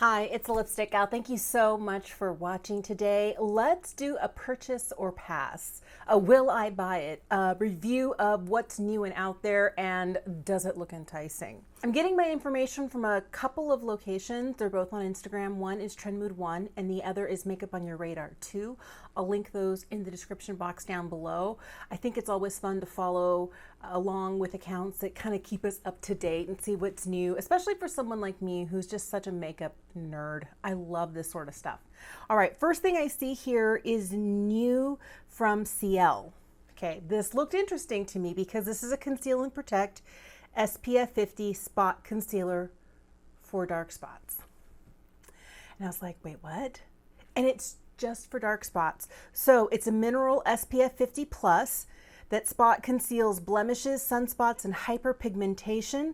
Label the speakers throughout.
Speaker 1: Hi, it's a lipstick gal. Thank you so much for watching today. Let's do a purchase or pass. A will I buy it? A review of what's new and out there, and does it look enticing? I'm getting my information from a couple of locations. They're both on Instagram. One is TrendMood1 and the other is Makeup on Your Radar 2. I'll link those in the description box down below. I think it's always fun to follow along with accounts that kind of keep us up to date and see what's new, especially for someone like me who's just such a makeup nerd. I love this sort of stuff. All right, first thing I see here is new from CL. Okay, this looked interesting to me because this is a Conceal and Protect SPF 50 spot concealer for dark spots. And I was like, wait, what? And it's just for dark spots. So it's a mineral SPF 50 plus that spot conceals blemishes, sunspots, and hyperpigmentation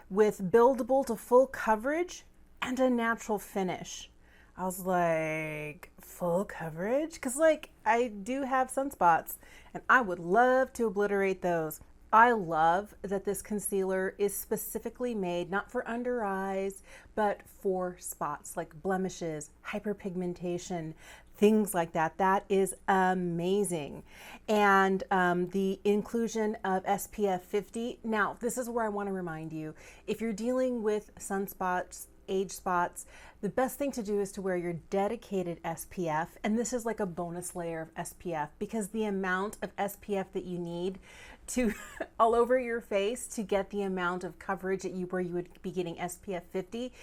Speaker 1: with buildable to full coverage and a natural finish. I was like, full coverage? Because like I do have sunspots and I would love to obliterate those. I love that this concealer is specifically made not for under eyes, but for spots like blemishes, hyperpigmentation, things like that. That is amazing. And the inclusion of SPF 50. Now, this is where I want to remind you, if you're dealing with sunspots, age spots, the best thing to do is to wear your dedicated SPF. And this is like a bonus layer of SPF because the amount of SPF that you need to all over your face to get the amount of coverage that where you would be getting SPF 50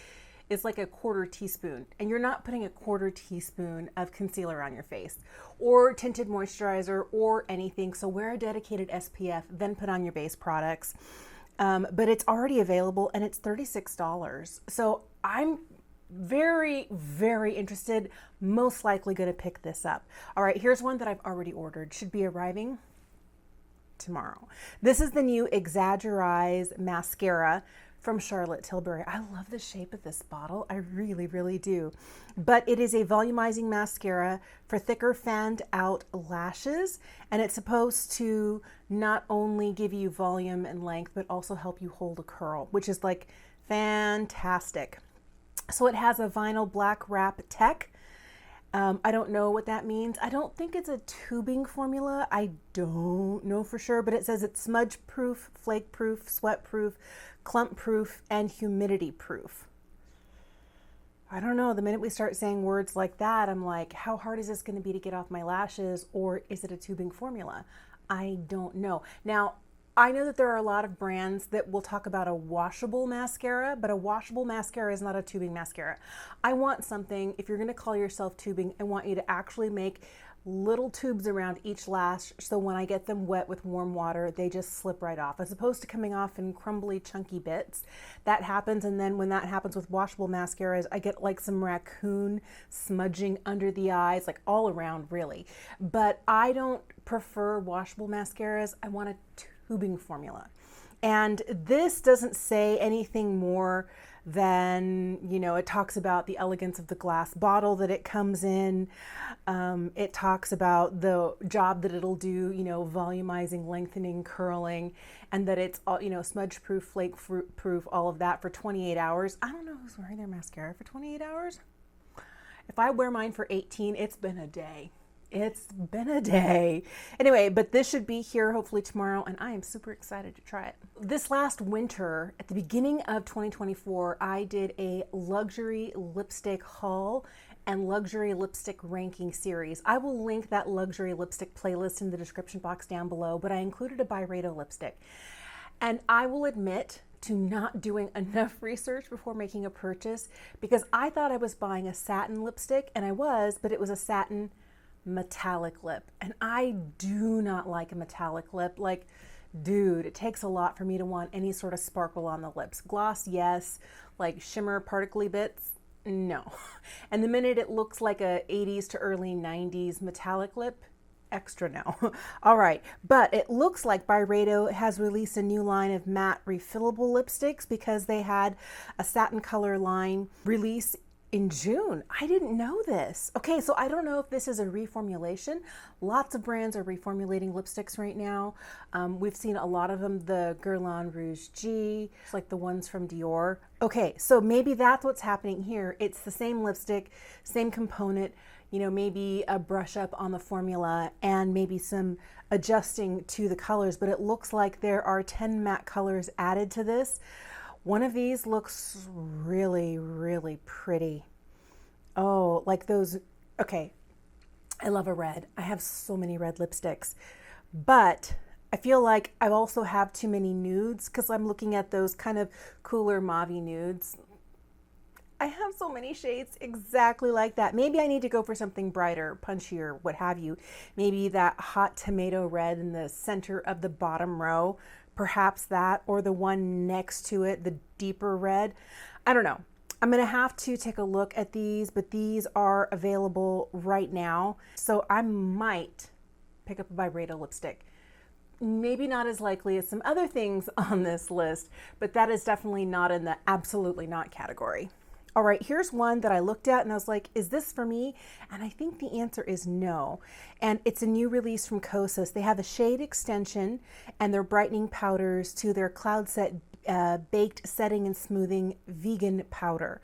Speaker 1: is like a quarter teaspoon, and you're not putting a quarter teaspoon of concealer on your face or tinted moisturizer or anything. So wear a dedicated SPF, then put on your base products. But it's already available and it's $36. So I'm very, very interested, most likely going to pick this up. All right, here's one that I've already ordered. Should be arriving tomorrow. This is the new Exaggerize Mascara from Charlotte Tilbury. I love the shape of this bottle. I really, really do. But it is a volumizing mascara for thicker fanned out lashes. And it's supposed to not only give you volume and length, but also help you hold a curl, which is like fantastic. So it has a vinyl black wrap tech. I don't know what that means. I don't think it's a tubing formula. I don't know for sure, but it says it's smudge proof, flake proof, sweat proof, clump proof, and humidity proof. I don't know. The minute we start saying words like that, I'm like, how hard is this going to be to get off my lashes, or is it a tubing formula? I don't know. Now, I know that there are a lot of brands that will talk about a washable mascara, but a washable mascara is not a tubing mascara. I want something, if you're going to call yourself tubing, I want you to actually make little tubes around each lash so when I get them wet with warm water, they just slip right off, as opposed to coming off in crumbly, chunky bits. That happens, and then when that happens with washable mascaras, I get like some raccoon smudging under the eyes, like all around really. But I don't prefer washable mascaras. I want a tubing formula. And this doesn't say anything more than, you know, it talks about the elegance of the glass bottle that it comes in. It talks about the job that it'll do, you know, volumizing, lengthening, curling, and that it's all, you know, smudge proof, flake proof, all of that for 28 hours. I don't know who's wearing their mascara for 28 hours. If I wear mine for 18, it's been a day. It's been a day. Anyway, but this should be here hopefully tomorrow, and I am super excited to try it. This last winter, at the beginning of 2024, I did a luxury lipstick haul and luxury lipstick ranking series. I will link that luxury lipstick playlist in the description box down below, but I included a Byredo lipstick. And I will admit to not doing enough research before making a purchase, because I thought I was buying a satin lipstick, and I was, but it was a satin metallic lip, and I do not like a metallic lip. Like, dude, it takes a lot for me to want any sort of sparkle on the lips. Gloss, yes. Like shimmer, particly bits, no. And the minute it looks like a 80s to early 90s metallic lip, extra no. All right, but it looks like Byredo has released a new line of matte refillable lipsticks because they had a satin color line release in June. I didn't know this. Okay, so I don't know if this is a reformulation. Lots of brands are reformulating lipsticks right now. We've seen a lot of them, the Guerlain Rouge G, like the ones from Dior. Okay, so maybe that's what's happening here. It's the same lipstick, same component, you know, maybe a brush up on the formula and maybe some adjusting to the colors, but it looks like there are 10 matte colors added to this. One of these looks really, really pretty. Oh, like those, okay, I love a red. I have so many red lipsticks, but I feel like I also have too many nudes because I'm looking at those kind of cooler mauve-y nudes. I have so many shades exactly like that. Maybe I need to go for something brighter, punchier, what have you. Maybe that hot tomato red in the center of the bottom row. Perhaps that, or the one next to it, the deeper red. I don't know. I'm gonna have to take a look at these, but these are available right now. So I might pick up a Byredo lipstick. Maybe not as likely as some other things on this list, but that is definitely not in the absolutely not category. All right, here's one that I looked at and I was like, is this for me? And I think the answer is no. And it's a new release from Kosas. They have a shade extension and their brightening powders to their Cloud Set Baked Setting and Smoothing Vegan Powder.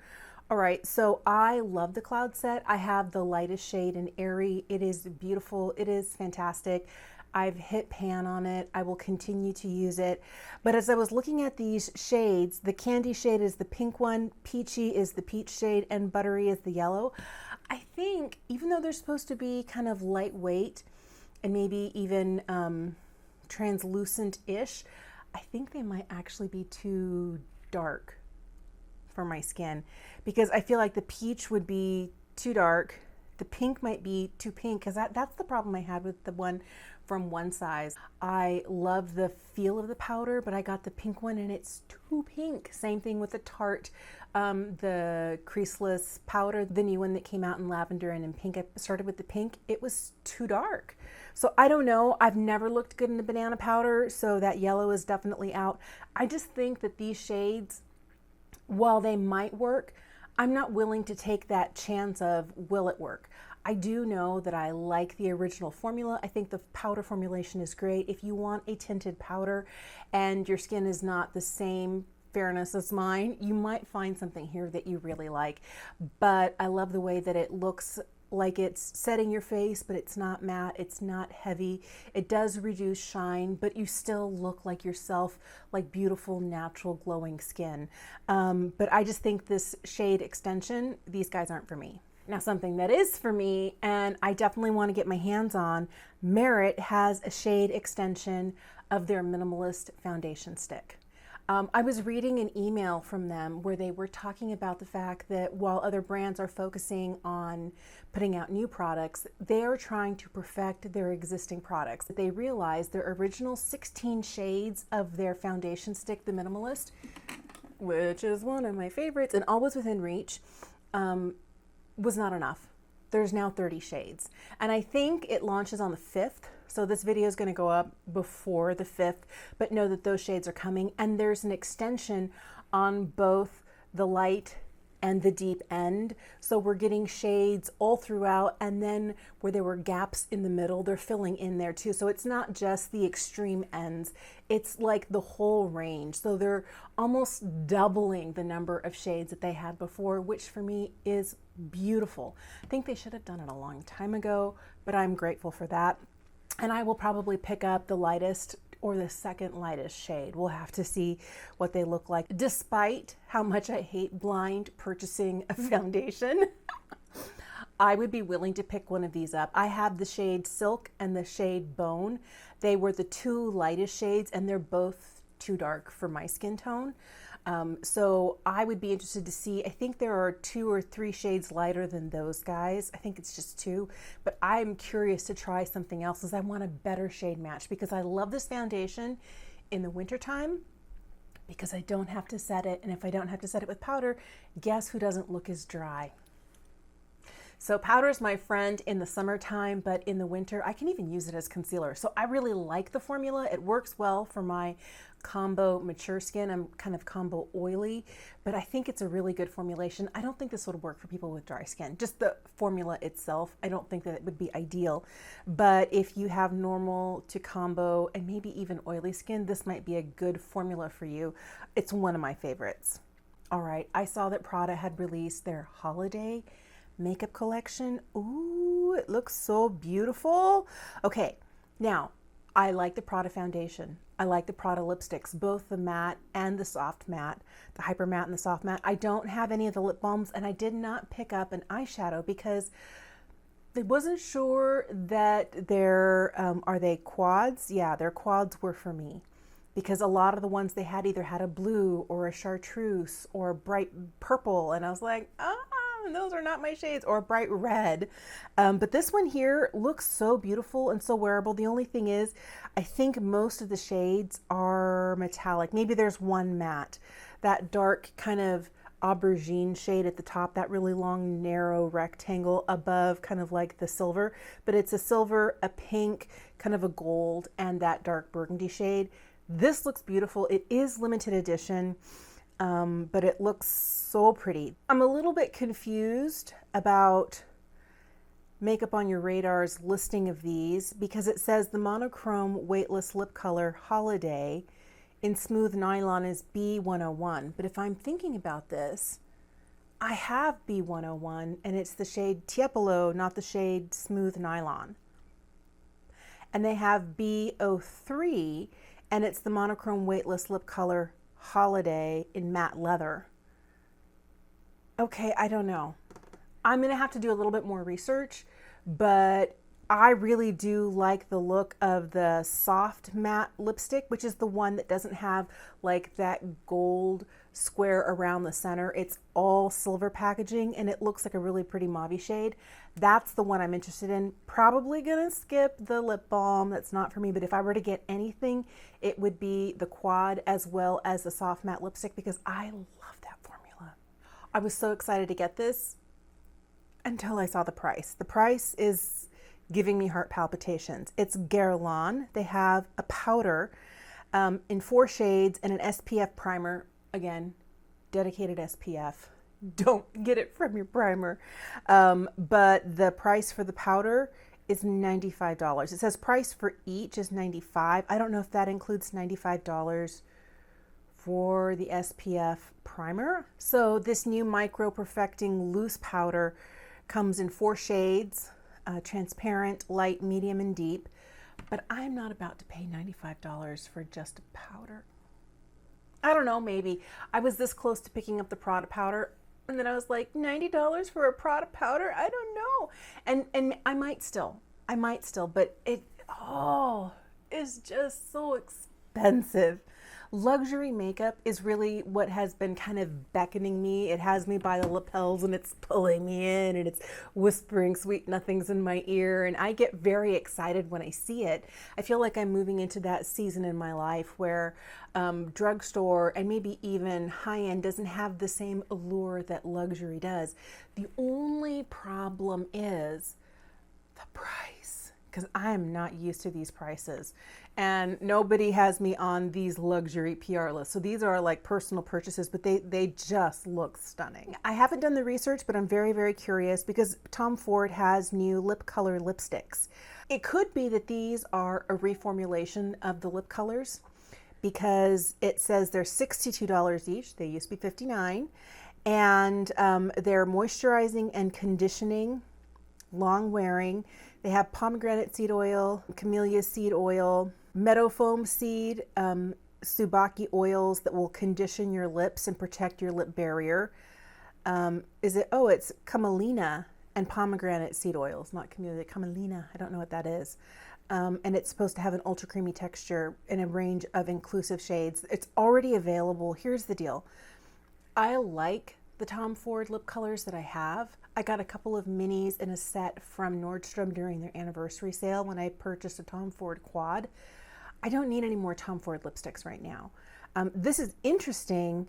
Speaker 1: All right, so I love the Cloud Set. I have the lightest shade in Airy. It is beautiful. It is fantastic. I've hit pan on it. I will continue to use it. But as I was looking at these shades, the candy shade is the pink one, peachy is the peach shade, and buttery is the yellow. I think even though they're supposed to be kind of lightweight and maybe even translucent-ish, I think they might actually be too dark for my skin because I feel like the peach would be too dark. The pink might be too pink because that's the problem I had with the one from One Size. I love the feel of the powder, but I got the pink one and it's too pink. Same thing with the Tarte, the creaseless powder, the new one that came out in lavender and in pink. I started with the pink. It was too dark. So I don't know. I've never looked good in the banana powder, so that yellow is definitely out. I just think that these shades, while they might work, I'm not willing to take that chance of will it work. I do know that I like the original formula. I think the powder formulation is great. If you want a tinted powder and your skin is not the same fairness as mine, you might find something here that you really like. But I love the way that it looks like it's setting your face, but it's not matte, it's not heavy. It does reduce shine, but you still look like yourself, like beautiful, natural, glowing skin. But I just think this shade extension, these guys aren't for me. Now, something that is for me, and I definitely want to get my hands on, Merit has a shade extension of their Minimalist foundation stick. I was reading an email from them where they were talking about the fact that while other brands are focusing on putting out new products, they are trying to perfect their existing products. They realized their original 16 shades of their foundation stick, the Minimalist, which is one of my favorites and always within reach, was not enough. There's now 30 shades. And I think it launches on the 5th. So this video is going to go up before the 5th, but know that those shades are coming. And there's an extension on both the light and the deep end. So we're getting shades all throughout, and then where there were gaps in the middle, they're filling in there too. So it's not just the extreme ends, it's like the whole range. So they're almost doubling the number of shades that they had before, which for me is beautiful. I think they should have done it a long time ago, but I'm grateful for that. And I will probably pick up the lightest or the second lightest shade. We'll have to see what they look like. Despite how much I hate blind purchasing a foundation, I would be willing to pick one of these up. I have the shade Silk and the shade Bone. They were the two lightest shades and they're both too dark for my skin tone. So I would be interested to see, I think there are 2 or 3 shades lighter than those guys. I think it's just 2, but I'm curious to try something else as I want a better shade match because I love this foundation in the wintertime because I don't have to set it. And if I don't have to set it with powder, guess who doesn't look as dry? So powder is my friend in the summertime, but in the winter, I can even use it as concealer. So I really like the formula. It works well for my combo mature skin. I'm kind of combo oily, but I think it's a really good formulation. I don't think this would work for people with dry skin. Just the formula itself, I don't think that it would be ideal. But if you have normal to combo and maybe even oily skin, this might be a good formula for you. It's one of my favorites. All right, I saw that Prada had released their holiday makeup collection. Ooh, it looks so beautiful. Okay, now I like the Prada foundation. I like the Prada lipsticks, both the matte and the soft matte, the hyper matte and the soft matte. I don't have any of the lip balms, and I did not pick up an eyeshadow because I wasn't sure that are they quads? Yeah, their quads were for me, because a lot of the ones they had either had a blue or a chartreuse or a bright purple, and I was like, those are not my shades, or bright red. But this one here looks so beautiful and so wearable. The only thing is, I think most of the shades are metallic. Maybe there's one matte, that dark kind of aubergine shade at the top, that really long narrow rectangle above kind of like the silver, but it's a silver, a pink, kind of a gold, and that dark burgundy shade. This looks beautiful. It is limited edition. But it looks so pretty. I'm a little bit confused about Makeup on Your Radar's listing of these, because it says the monochrome weightless lip color Holiday in smooth nylon is B101. But if I'm thinking about this, I have B101 and it's the shade Tiepolo, not the shade smooth nylon. And they have B03 and it's the monochrome weightless lip color Holiday in matte leather. Okay, I don't know. I'm gonna have to do a little bit more research, but I really do like the look of the soft matte lipstick, which is the one that doesn't have like that gold square around the center. It's all silver packaging and it looks like a really pretty mauve shade. That's the one I'm interested in. Probably gonna skip the lip balm. That's not for me, but if I were to get anything, it would be the quad as well as the soft matte lipstick, because I love that formula. I was so excited to get this until I saw the price. The price is giving me heart palpitations. It's Guerlain. They have a powder in 4 shades and an SPF primer. Again, dedicated SPF. Don't get it from your primer. But the price for the powder is $95. It says price for each is $95. I don't know if that includes $95 for the SPF primer. So this new Micro Perfecting Loose Powder comes in 4 shades. Transparent, light, medium, and deep, but I'm not about to pay $95 for just a powder. I don't know, maybe. I was this close to picking up the Prada powder, and then I was like, $90 for a Prada powder? I don't know. And I might still, but it is just so expensive. Luxury makeup is really what has been kind of beckoning me. It has me by the lapels and it's pulling me in and it's whispering sweet nothings in my ear, and I get very excited when I see it. I feel like I'm moving into that season in my life where drugstore and maybe even high-end doesn't have the same allure that luxury does. The only problem is the price, because I am not used to these prices. And nobody has me on these luxury PR lists. So these are like personal purchases, but they just look stunning. I haven't done the research, but I'm very, very curious because Tom Ford has new lip color lipsticks. It could be that these are a reformulation of the lip colors, because it says they're $62 each. They used to be $59. And they're moisturizing and conditioning, long wearing. They have pomegranate seed oil, camellia seed oil, meadow foam seed, tsubaki oils that will condition your lips and protect your lip barrier. It's camelina and pomegranate seed oils, not camellia, camelina. I don't know what that is. And it's supposed to have an ultra creamy texture in a range of inclusive shades. It's already available. Here's the deal. I like the Tom Ford lip colors that I have. I got a couple of minis in a set from Nordstrom during their anniversary sale when I purchased a Tom Ford quad. I don't need any more Tom Ford lipsticks right now. This is interesting,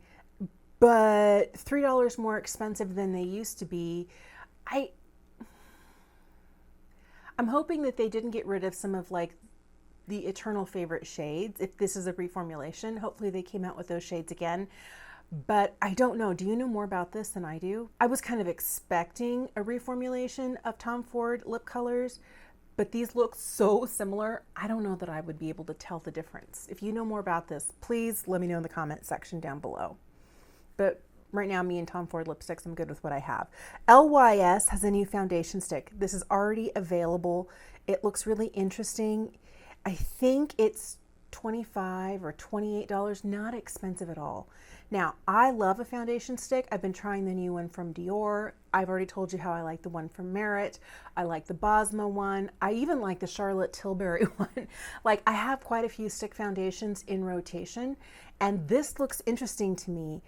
Speaker 1: but $3 more expensive than they used to be. I'm hoping that they didn't get rid of some of like the eternal favorite shades. If this is a reformulation, hopefully they came out with those shades again. But I don't know. Do you know more about this than I do? I was kind of expecting a reformulation of Tom Ford lip colors, but these look so similar. I don't know that I would be able to tell the difference. If you know more about this, please let me know in the comment section down below. But right now, me and Tom Ford lipsticks, I'm good with what I have. LYS has a new foundation stick. This is already available. It looks really interesting. I think it's $25 or $28, not expensive at all. Now, I love a foundation stick. I've been trying the new one from Dior. I've already told you how I like the one from Merit. I like the Bosma one. I even like the Charlotte Tilbury one. Like, I have quite a few stick foundations in rotation, and this looks interesting to me.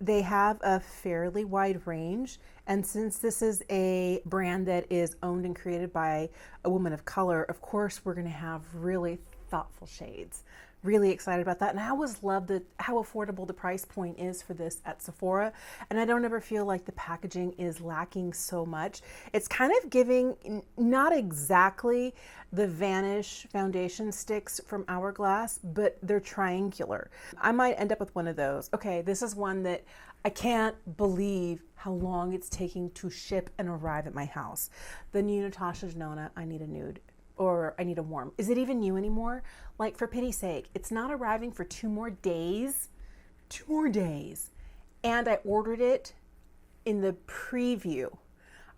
Speaker 1: They have a fairly wide range, and since this is a brand that is owned and created by a woman of color, of course, we're gonna have really thoughtful shades. Really excited about that. And I always love how affordable the price point is for this at Sephora. And I don't ever feel like the packaging is lacking so much. It's kind of giving, not exactly the Vanish foundation sticks from Hourglass, but they're triangular. I might end up with one of those. Okay, this is one that I can't believe how long it's taking to ship and arrive at my house. The new Natasha Denona, I Need a Nude. Or I Need a Warm. Is it even new anymore? Like, for pity's sake, it's not arriving for 2 more days. 2 more days. And I ordered it in the preview.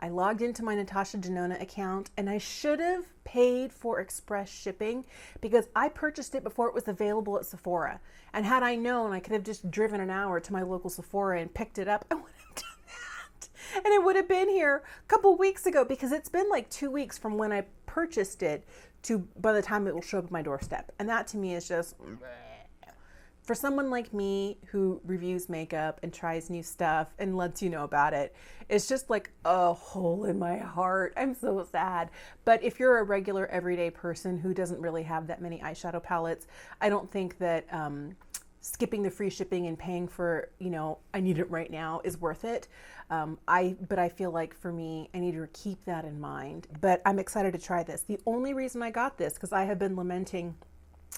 Speaker 1: I logged into my Natasha Denona account, and I should have paid for express shipping because I purchased it before it was available at Sephora. And had I known, I could have just driven an hour to my local Sephora and picked it up. I would have done that. And it would have been here a couple weeks ago, because it's been like 2 weeks from when I purchased it to by the time it will show up at my doorstep. And that to me is just, for someone like me who reviews makeup and tries new stuff and lets you know about it, it's just like a hole in my heart. I'm so sad. But if you're a regular everyday person who doesn't really have that many eyeshadow palettes, I don't think that skipping the free shipping and paying for, you know, I need it right now is worth it. But I feel like for me, I need to keep that in mind. But I'm excited to try this. The only reason I got this, because I have been lamenting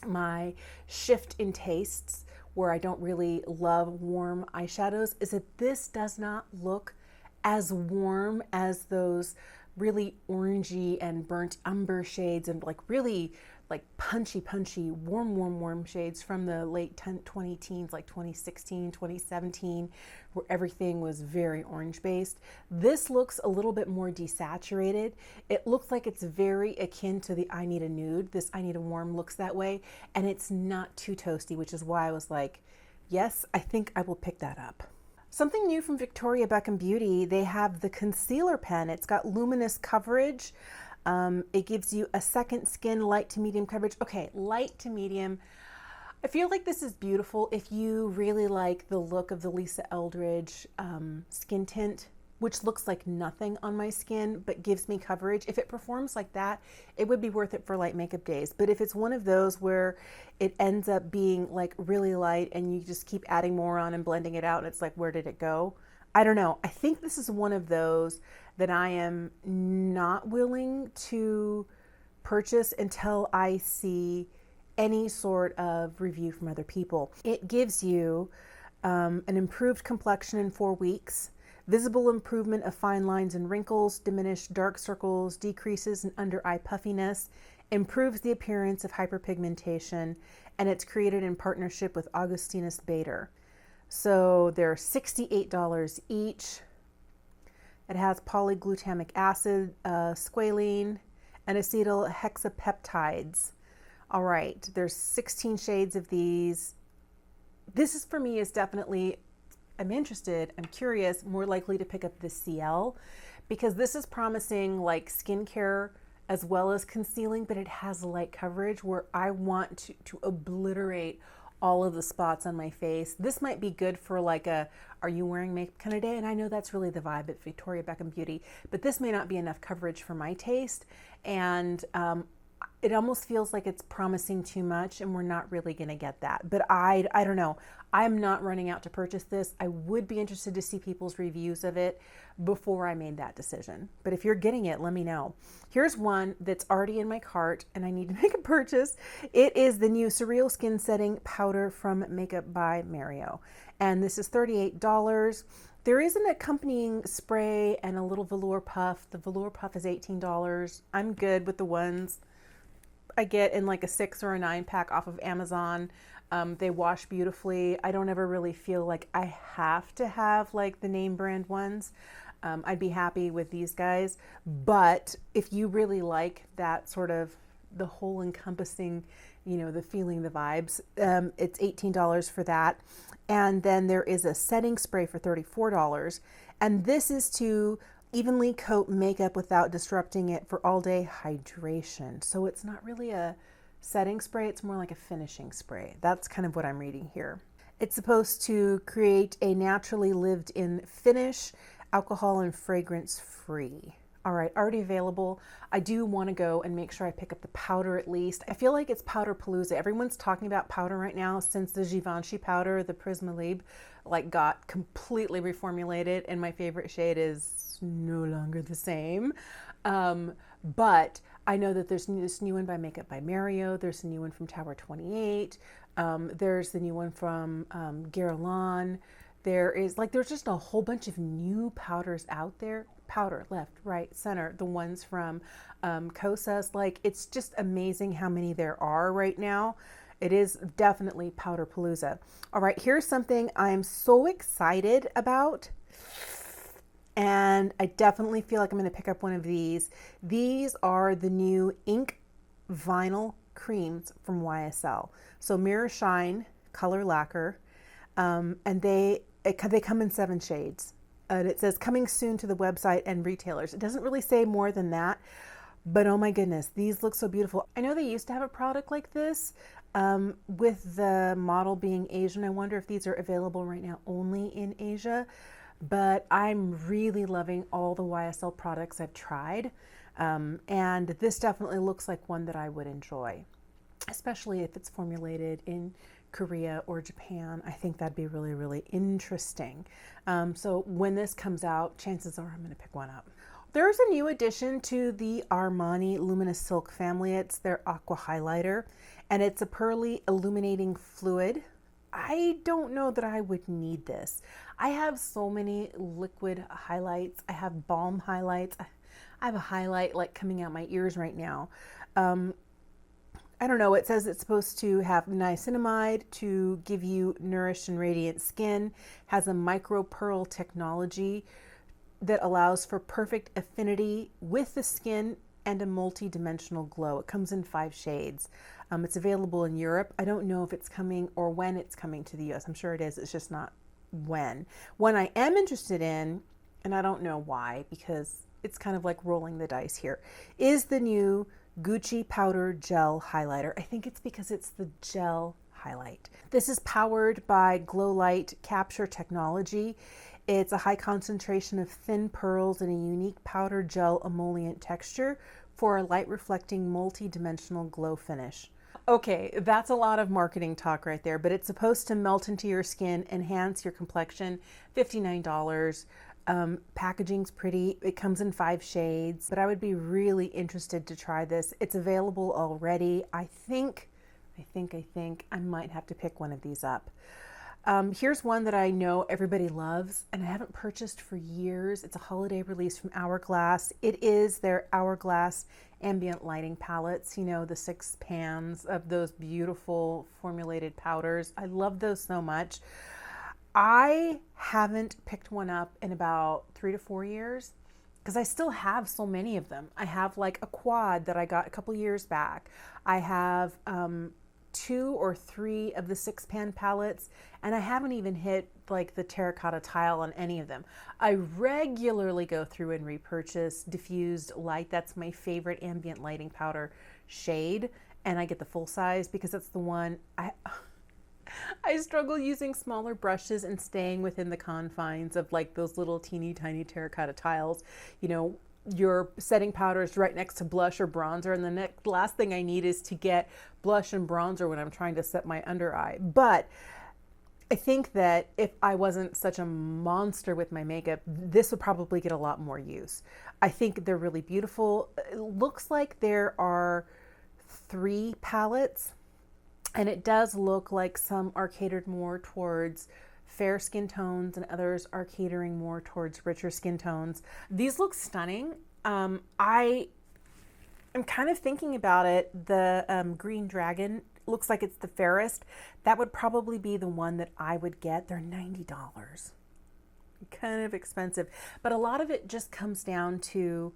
Speaker 1: my shift in tastes where I don't really love warm eyeshadows, is that this does not look as warm as those really orangey and burnt umber shades and like really like punchy, warm shades from the late 20 teens, like 2016, 2017, where everything was very orange based. This looks a little bit more desaturated. It looks like it's very akin to the I Need a Nude. This I Need a Warm looks that way, and it's not too toasty, which is why I was like, yes, I think I will pick that up. Something new from Victoria Beckham Beauty, they have the concealer pen. It's got luminous coverage. It gives you a second skin light to medium coverage. Okay, light to medium. I feel like this is beautiful if you really like the look of the Lisa Eldridge skin tint, which looks like nothing on my skin but gives me coverage. If it performs like that, it would be worth it for light makeup days. But if it's one of those where it ends up being like really light and you just keep adding more on and blending it out and it's like, where did it go? I don't know. I think this is one of those that I am not willing to purchase until I see any sort of review from other people. It gives you an improved complexion in 4 weeks, visible improvement of fine lines and wrinkles, diminished dark circles, decreases in under eye puffiness, improves the appearance of hyperpigmentation, and it's created in partnership with Augustinus Bader. So they're $68 each. It has polyglutamic acid, squalene, and acetyl hexapeptides. All right, there's 16 shades of these. This is, for me, is definitely, I'm interested, I'm curious, more likely to pick up the CL, because this is promising like skincare as well as concealing, but it has light coverage where I want to obliterate all of the spots on my face. This might be good for like a, are you wearing makeup kind of day? And I know that's really the vibe at Victoria Beckham Beauty, but this may not be enough coverage for my taste. And it almost feels like it's promising too much and we're not really going to get that. But I don't know. I'm not running out to purchase this. I would be interested to see people's reviews of it before I made that decision. But if you're getting it, let me know. Here's one that's already in my cart and I need to make a purchase. It is the new Surreal Skin Setting Powder from Makeup by Mario. And this is $38. There is an accompanying spray and a little velour puff. The velour puff is $18. I'm good with the ones I get in like a 6 or a 9 pack off of Amazon. They wash beautifully. I don't ever really feel like I have to have like the name brand ones. I'd be happy with these guys. But if you really like that sort of the whole encompassing, you know, the feeling, the vibes, it's $18 for that. And then there is a setting spray for $34. And this is to evenly coat makeup without disrupting it for all day hydration. So it's not really a setting spray, it's more like a finishing spray. That's kind of what I'm reading here. It's supposed to create a naturally lived in finish, alcohol and fragrance free. All right, already available. I do want to go and make sure I pick up the powder at least. I feel like it's powder palooza. Everyone's talking about powder right now since the Givenchy powder, the Prisma like got completely reformulated, and my favorite shade is no longer the same. But I know that there's this new one by Makeup by Mario. There's a new one from Tower 28. There's the new one from Guerlain. There's just a whole bunch of new powders out there. Powder, left, right, center, the ones from Kosas. Like, it's just amazing how many there are right now. It is definitely powder palooza. All right, here's something I'm so excited about. And I definitely feel like I'm going to pick up one of these. These are the new ink vinyl creams from YSL. So Mirror Shine Color Lacquer. And they come in 7 shades. And it says coming soon to the website and retailers. It doesn't really say more than that, but oh my goodness, these look so beautiful. I know they used to have a product like this with the model being Asian. I wonder if these are available right now only in Asia, but I'm really loving all the YSL products I've tried. And this definitely looks like one that I would enjoy, especially if it's formulated in Korea or Japan. I think that'd be really, really interesting. So when this comes out, chances are I'm going to pick one up. There's a new addition to the Armani Luminous Silk family. It's their Aqua Highlighter, and it's a pearly illuminating fluid. I don't know that I would need this. I have so many liquid highlights. I have balm highlights. I have a highlight like coming out my ears right now. I don't know, it says it's supposed to have niacinamide to give you nourished and radiant skin, has a micro pearl technology that allows for perfect affinity with the skin and a multi-dimensional glow. It comes in 5 shades. It's available in Europe. I don't know if it's coming or when it's coming to the US. I'm sure it is, it's just not when. One I am interested in, and I don't know why, because it's kind of like rolling the dice here, is the new Gucci Powder Gel Highlighter. I think it's because it's the gel highlight. This is powered by Glow Light Capture technology. It's a high concentration of thin pearls and a unique powder gel emollient texture for a light reflecting multi-dimensional glow finish. Okay, that's a lot of marketing talk right there, but it's supposed to melt into your skin, enhance your complexion. $59. Packaging's pretty. It comes in 5 shades, but I would be really interested to try this. It's available already. I think I might have to pick one of these up. Here's one that I know everybody loves and I haven't purchased for years. It's a holiday release from Hourglass. It is their Hourglass ambient lighting palettes, you know, the 6 pans of those beautiful formulated powders. I love those so much. I haven't picked one up in about 3 to 4 years because I still have so many of them. I have like a quad that I got a couple years back. I have 2 or 3 of the 6 pan palettes, and I haven't even hit like the terracotta tile on any of them. I regularly go through and repurchase diffused light. That's my favorite ambient lighting powder shade, and I get the full size because that's the one I struggle using smaller brushes and staying within the confines of like those little teeny tiny terracotta tiles. You know, your setting powder is right next to blush or bronzer, and the last thing I need is to get blush and bronzer when I'm trying to set my under eye. But I think that if I wasn't such a monster with my makeup, this would probably get a lot more use. I think they're really beautiful. It looks like there are 3 palettes, and it does look like some are catered more towards fair skin tones and others are catering more towards richer skin tones. These look stunning. I am kind of thinking about it. The Green Dragon looks like it's the fairest. That would probably be the one that I would get. They're $90. Kind of expensive, but a lot of it just comes down to,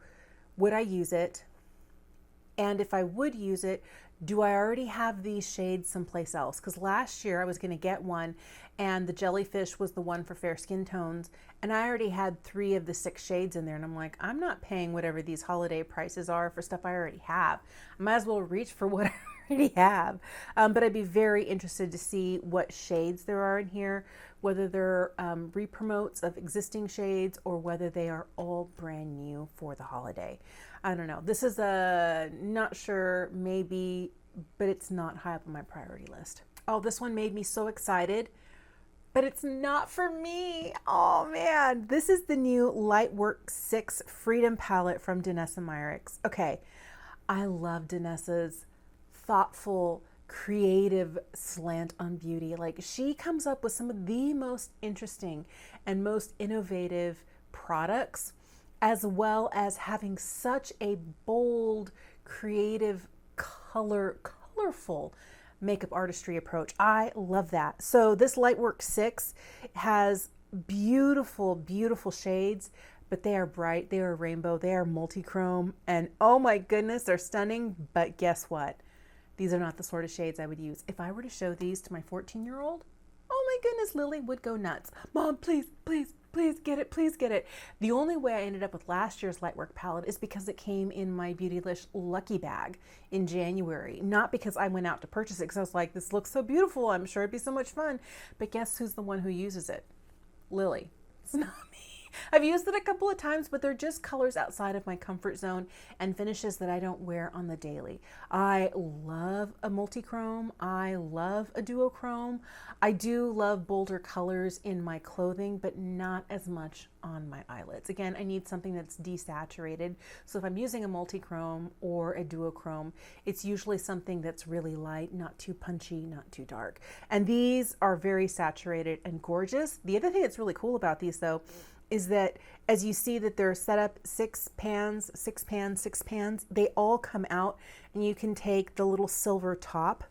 Speaker 1: would I use it? And if I would use it, do I already have these shades someplace else? Because last year I was going to get one, and the Jellyfish was the one for fair skin tones, and I already had 3 of the 6 shades in there, and I'm like, I'm not paying whatever these holiday prices are for stuff I already have. I might as well reach for what I already have. But I'd be very interested to see what shades there are in here, whether they're re-promotes of existing shades or whether they are all brand new for the holiday. I don't know. This is not sure, maybe, but it's not high up on my priority list. Oh, this one made me so excited, but it's not for me. Oh man, this is the new Lightwork 6 Freedom Palette from Danessa Myricks. Okay, I love Danessa's thoughtful, creative slant on beauty. Like, she comes up with some of the most interesting and most innovative products, as well as having such a bold, creative, colorful makeup artistry approach. I love that. So this Lightwork 6 has beautiful, beautiful shades, but they are bright, they are rainbow, they are multi-chrome, and oh my goodness, they're stunning. But guess what? These are not the sort of shades I would use. If I were to show these to my 14-year-old, oh my goodness, Lily would go nuts. Mom, please, please, please get it, please get it. The only way I ended up with last year's Lightwork palette is because it came in my Beautylish Lucky Bag in January. Not because I went out to purchase it, because I was like, this looks so beautiful, I'm sure it'd be so much fun. But guess who's the one who uses it? Lily. It's not me. I've used it a couple of times, but they're just colors outside of my comfort zone and finishes that I don't wear on the daily. I love a multi-chrome. I love a duochrome. I do love bolder colors in my clothing, but not as much on my eyelids. Again, I need something that's desaturated. So if I'm using a multi-chrome or a duochrome, it's usually something that's really light, not too punchy, not too dark. And these are very saturated and gorgeous. The other thing that's really cool about these, though, is that as you see that they're set up 6 pans, 6 pans, 6 pans, they all come out, and you can take the little silver top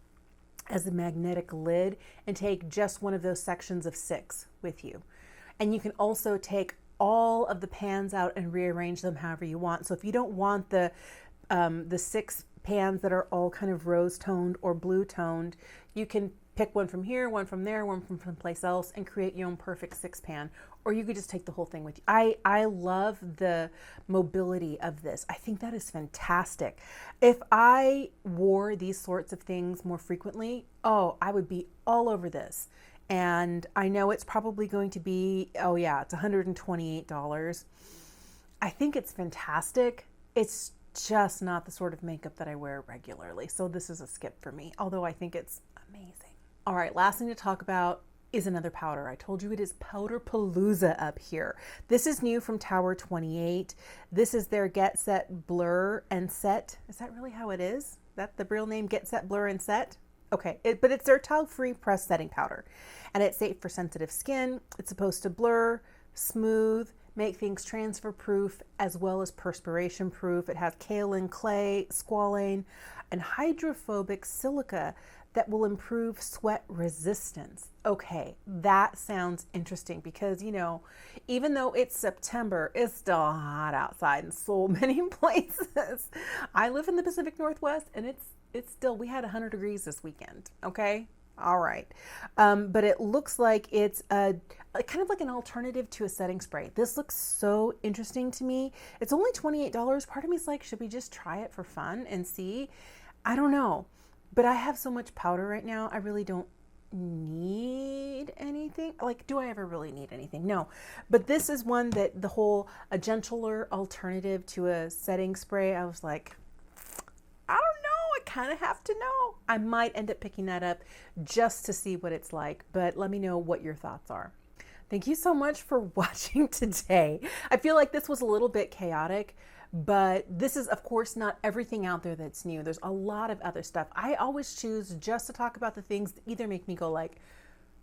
Speaker 1: as a magnetic lid and take just one of those sections of 6 with you. And you can also take all of the pans out and rearrange them however you want. So if you don't want the 6 pans that are all kind of rose toned or blue toned, you can pick one from here, one from there, one from someplace else, and create your own perfect 6 pan. Or you could just take the whole thing with you. I love the mobility of this. I think that is fantastic. If I wore these sorts of things more frequently, oh, I would be all over this. And I know it's probably going to be, oh yeah, it's $128. I think it's fantastic. It's just not the sort of makeup that I wear regularly. So this is a skip for me, although I think it's amazing. All right, last thing to talk about is another powder. I told you it is Powder Palooza up here. This is new from Tower 28. This is their Get Set Blur and Set. Is that really how it is? That the real name, Get Set Blur and Set? Okay, but it's their towel-free press setting powder, and it's safe for sensitive skin. It's supposed to blur, smooth, make things transfer proof as well as perspiration proof. It has kaolin clay, squalane, and hydrophobic silica that will improve sweat resistance. Okay, that sounds interesting because, you know, even though it's September, it's still hot outside in so many places. I live in the Pacific Northwest, and it's still, we had 100 degrees this weekend, okay? All right. But it looks like it's kind of like an alternative to a setting spray. This looks so interesting to me. It's only $28. Part of me is like, should we just try it for fun and see? I don't know. But I have so much powder right now, I really don't need anything. Like, do I ever really need anything? No. But this is one that the whole a gentler alternative to a setting spray, I was like, I don't know. I kind of have to know. I might end up picking that up just to see what it's like, but let me know what your thoughts are. Thank you so much for watching today. I feel like this was a little bit chaotic, but this is, of course, not everything out there that's new. There's a lot of other stuff. I always choose just to talk about the things that either make me go like,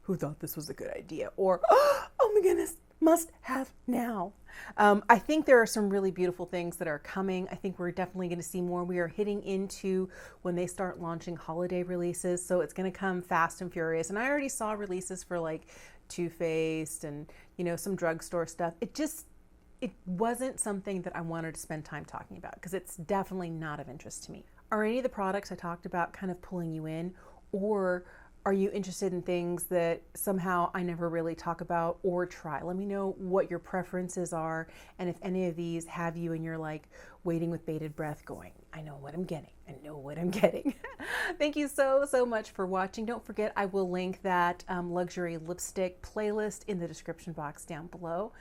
Speaker 1: who thought this was a good idea? Or, oh my goodness, must have now. I think there are some really beautiful things that are coming. I think we're definitely going to see more. We are hitting into when they start launching holiday releases, so it's going to come fast and furious. And I already saw releases for like Too Faced and, you know, some drugstore stuff. It wasn't something that I wanted to spend time talking about because it's definitely not of interest to me. Are any of the products I talked about kind of pulling you in, or are you interested in things that somehow I never really talk about or try? Let me know what your preferences are, and if any of these have you and you're like waiting with bated breath going, I know what I'm getting. I know what I'm getting. Thank you so much for watching. Don't forget, I will link that luxury lipstick playlist in the description box down below.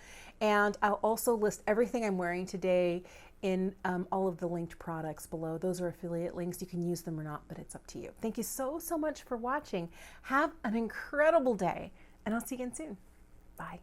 Speaker 1: And I'll also list everything I'm wearing today in all of the linked products below. Those are affiliate links. You can use them or not, but it's up to you. Thank you so much for watching. Have an incredible day, and I'll see you again soon. Bye.